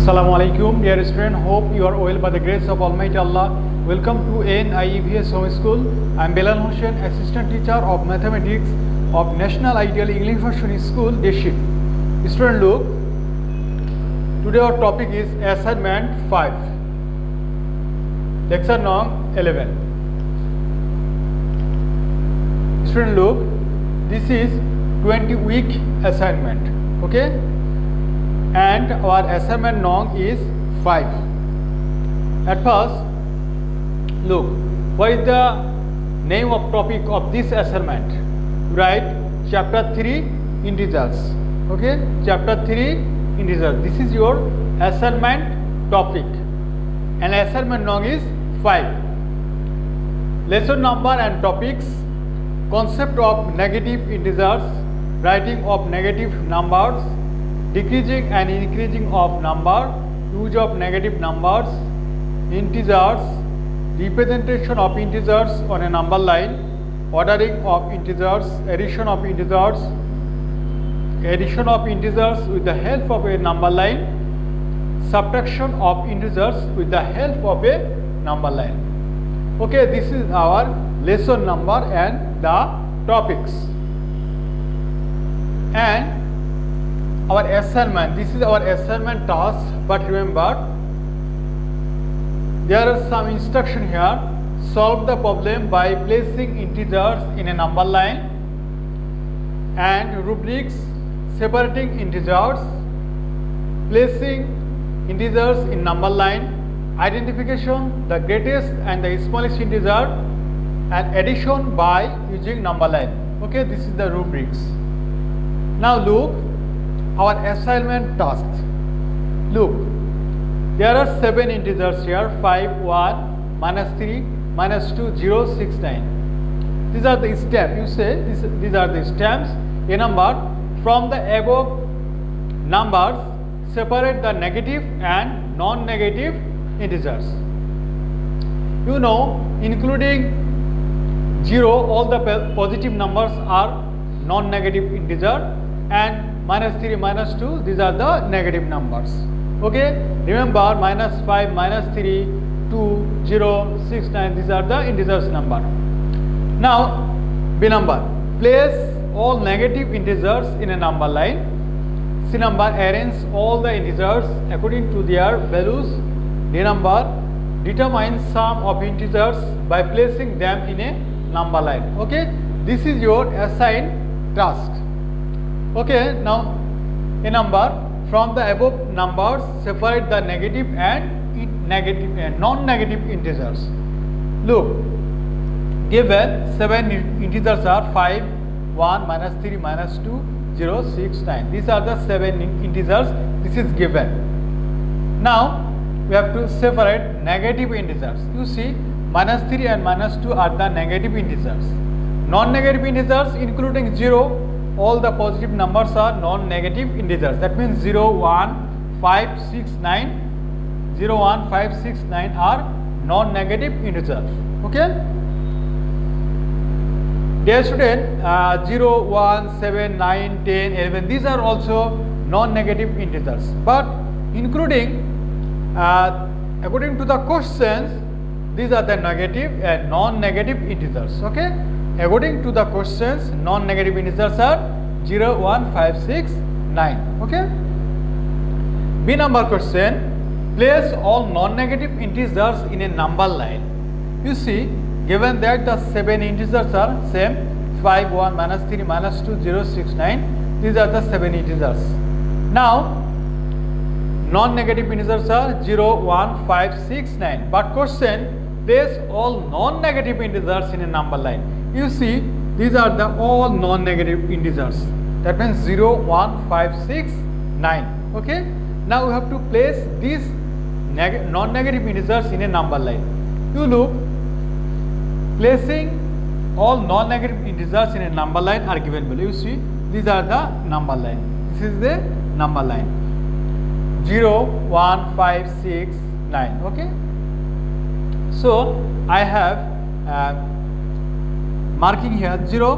Assalamu alaikum, dear student. Hope you are well by the grace of Almighty Allah. Welcome to NIEVS Home School. I am Belal Hussain, Assistant Teacher of Mathematics of National Ideal English Version School, Deshik. Student, look. Today our topic is Assignment 5. Lecture Nong 11. Student, look. This is 20-week assignment. Okay? And our assignment nong is 5. At first, look, what is the name of topic of this assignment? Write chapter 3 integers. Okay, chapter 3 integers. This is your assignment topic, and assignment nong is 5. Lesson number and topics: concept of negative integers, writing of negative numbers, decreasing and increasing of number, use of negative numbers, integers, representation of integers on a number line, ordering of integers, addition of integers with the help of a number line, subtraction of integers with the help of a number line. Okay, this is our lesson number and the topics. And our assignment, this is our assignment task, but remember there are some instruction here. Solve the problem by placing integers in a number line, and rubrics: separating integers, placing integers in number line, identification the greatest and the smallest integer, and addition by using number line. Okay, this is the rubrics. Now look, our assignment task. Look, there are 7 integers here: 5, 1, -3, -2, 0, 6, 9. These are the steps. You say these are the steps. A number from the above numbers, separate the negative and non-negative integers. You know, including 0, all the positive numbers are non-negative integer, and -3, -2, these are the negative numbers. Okay, remember -5, -3, 2, 0, 6, 9, these are the integers number. Now B number, place all negative integers in a number line. C number, arrange all the integers according to their values. D number, determine sum of integers by placing them in a number line. Okay, this is your assigned task. Okay, now a number from the above numbers, separate the negative and non-negative integers. Look, given 7 integers are 5, 1, -3, -2, 0, 6, 9. These are the 7 integers. This is given. Now we have to separate negative integers. You see, -3 and -2 are the negative integers. Non-negative integers including 0, all the positive numbers are non-negative integers. That means 0, 1, 5, 6, 9. 0, 1, 5, 6, 9 are non-negative integers. Okay? Dear student, 0, 1, 7, 9, 10, 11, these are also non-negative integers. But including, according to the questions, these are the negative and non-negative integers. Okay? According to the questions, non-negative integers are 0, 1, 5, 6, 9. Okay? B number question, place all non-negative integers in a number line. You see, given that the 7 integers are same, 5, 1, -3, -2, 0, 6, 9, these are the 7 integers. Now, non-negative integers are 0, 1, 5, 6, 9. But question, place all non-negative integers in a number line. You see, these are the all non-negative integers. That means 0, 1, 5, 6, 9. Okay? Now we have to place these non-negative integers in a number line. You look, placing all non-negative integers in a number line are given below. You see, these are the number line. This is the number line. 0, 1, 5, 6, 9. Okay? So I have marking here 0,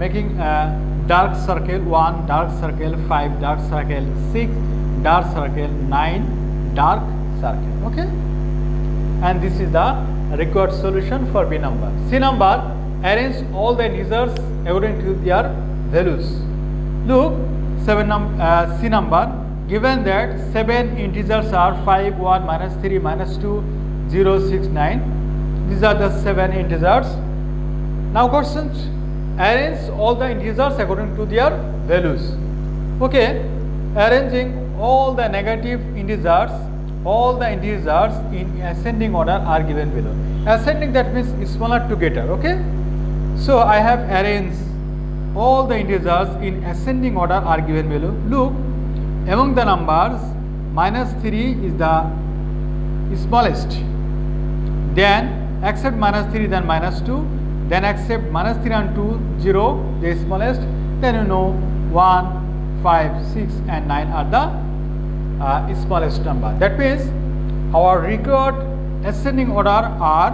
making dark circle 1, dark circle 5, dark circle 6, dark circle, 9 dark circle. Okay, and this is the required solution for B number. C number, arrange all the integers according to their values. Look, C number, given that 7 integers are 5, 1, minus 3, minus 2, 0, 6, 9. These are the 7 integers. Now questions, arrange all the integers according to their values. Okay, arranging all the negative integers, in ascending order are given below. Ascending, that means smaller to greater. Okay, so I have arranged all the integers in ascending order are given below. Look, among the numbers, minus 3 is the smallest, then accept minus 3, then minus 2, then accept minus 3 and 2, 0, the smallest, then you know 1, 5, 6 and 9 are the smallest number. That means our required ascending order are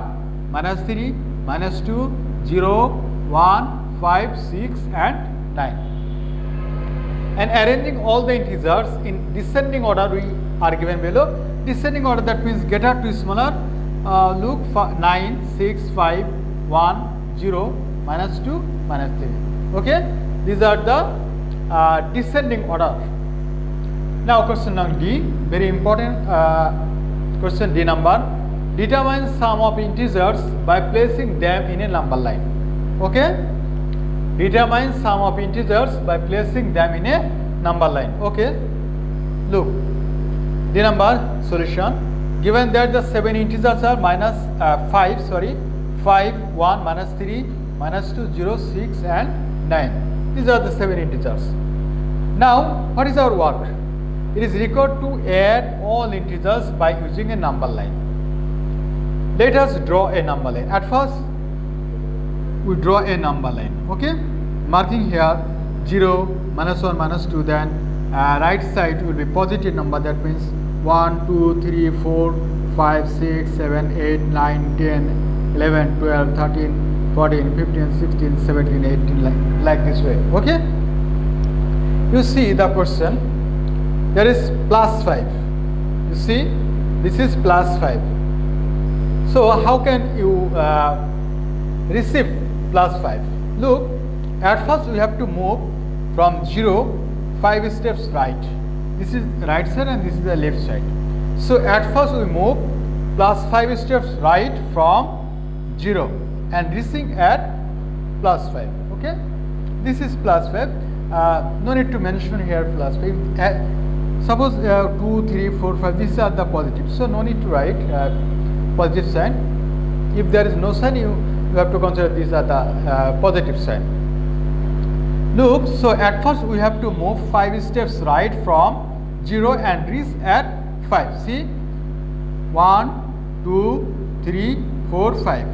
minus 3, minus 2, 0, 1, 5, 6 and 9. And arranging all the integers in descending order we are given below. Descending order, that means greater to smaller. Look, 9, 6, 5, 1, 0, minus 2, minus 3. Okay, these are the descending order. Now question number D, very important question. D number, determine sum of integers by placing them in a number line. Okay, determine sum of integers by placing them in a number line. Okay, look, D number solution, given that the 7 integers are 5, 1, minus 3, minus 2, 0, 6 and 9. These are the 7 integers. Now what is our work? It is required to add all integers by using a number line. Let us draw a number line. At first we draw a number line. Okay, marking here 0, minus 1, minus 2, then right side will be positive number, that means 1, 2, 3, 4, 5, 6, 7, 8, 9, 10, 11, 12, 13, 14, 15, 16, 17, 18, like this way. Okay, you see the question, there is plus 5. You see, this is plus 5. So how can you receive plus 5? Look, at first we have to move from 0 5 steps right. This is right side and this is the left side. So at first we move plus 5 steps right from 0 and reaching at plus 5. Okay, this is plus 5. No need to mention here plus 5. Suppose 2, 3, 4, 5, these are the positive, so no need to write positive sign. If there is no sign, you have to consider these are the positive sign. Look, so at first we have to move 5 steps right from 0 and reach at 5. See, 1, 2, 3, 4, 5.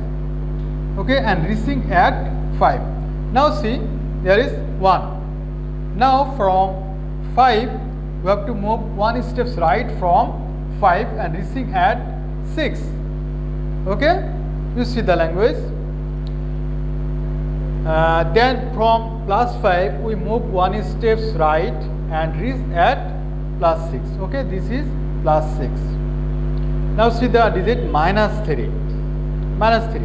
Okay, and reaching at 5. Now see, there is 1. Now from 5 we have to move 1 steps right from 5 and reaching at 6. Okay, you see the language. Then from plus 5 we move 1 steps right and reach at plus 6. Okay, this is plus 6. Now see the digit minus 3. Minus 3.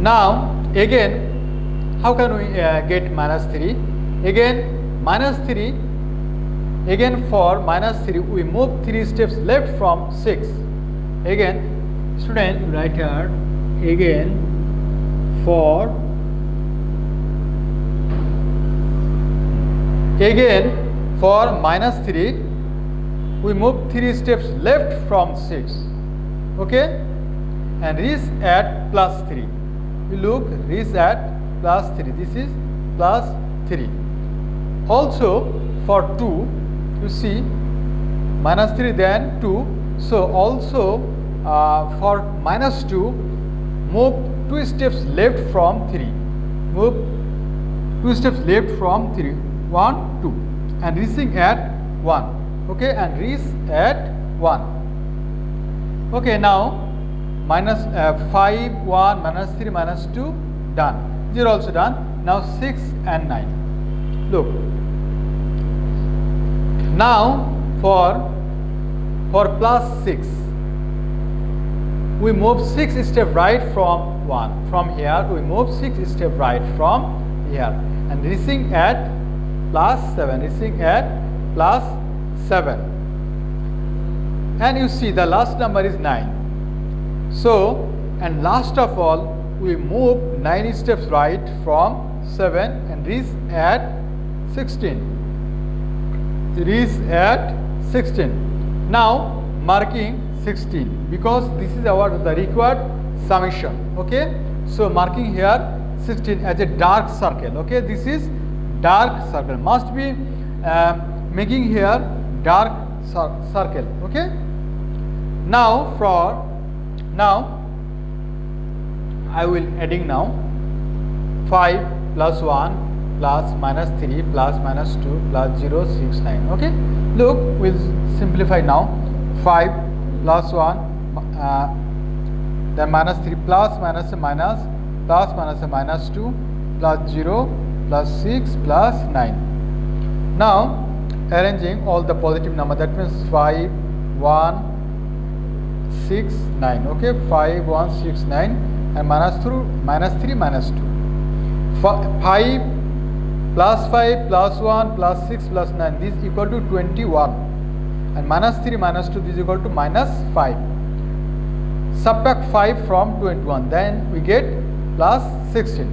Now again, how can we get minus 3? Again minus 3. Again for minus 3 we move 3 steps left from 6. Again, student, write here, again for minus 3 we move 3 steps left from 6. Okay, and reach at plus 3. We look, reach at plus 3. This is plus 3. Also for 2, you see minus 3 then 2. So also for minus 2, move 2 steps left from 3. Move 2 steps left from 3. 1, 2, and reaching at 1. Okay, and reach at 1. Okay, now minus 5, 1, minus 3, minus 2, done. 0 also done. Now 6 and 9. Look, Now for plus 6, we move 6 steps right from 1. From here we move 6 steps right from here and reaching at plus 7, reaching at plus 7. And you see the last number is 9. So, and last of all, we move 9 steps right from 7 and reach at 16. Reach at 16. Now marking 16 because this is the required summation. Okay, so marking here 16 as a dark circle. Okay, this is dark circle, must be making here dark circle. Okay, now I will adding now 5 plus 1 plus minus 3 plus minus 2 plus 0 6 9. Okay, look, we'll simplify now. 5 plus 1 then minus 3 plus minus minus plus minus minus 2 plus 0 plus 6 plus 9. Now arranging all the positive number, that means 5 1 6 9. Okay, 5 1 6 9 and minus 3 minus 2. 5 plus 5 plus 1 plus 6 plus 9, this is equal to 21 and minus 3 minus 2, this is equal to minus 5. Subtract 5 from 21, then we get plus 16.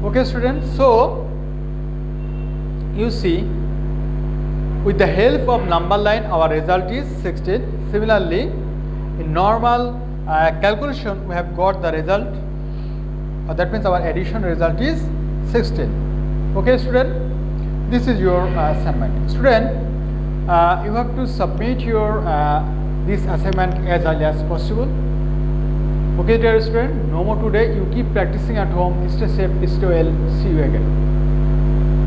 Okay students, so you see with the help of number line our result is 16. Similarly, in normal calculation we have got the result, that means our addition result is 16. Okay student, this is your assignment. Student, you have to submit your this assignment as early as possible. Okay dear student, no more today. You keep practicing at home. Stay safe, stay well. See you again.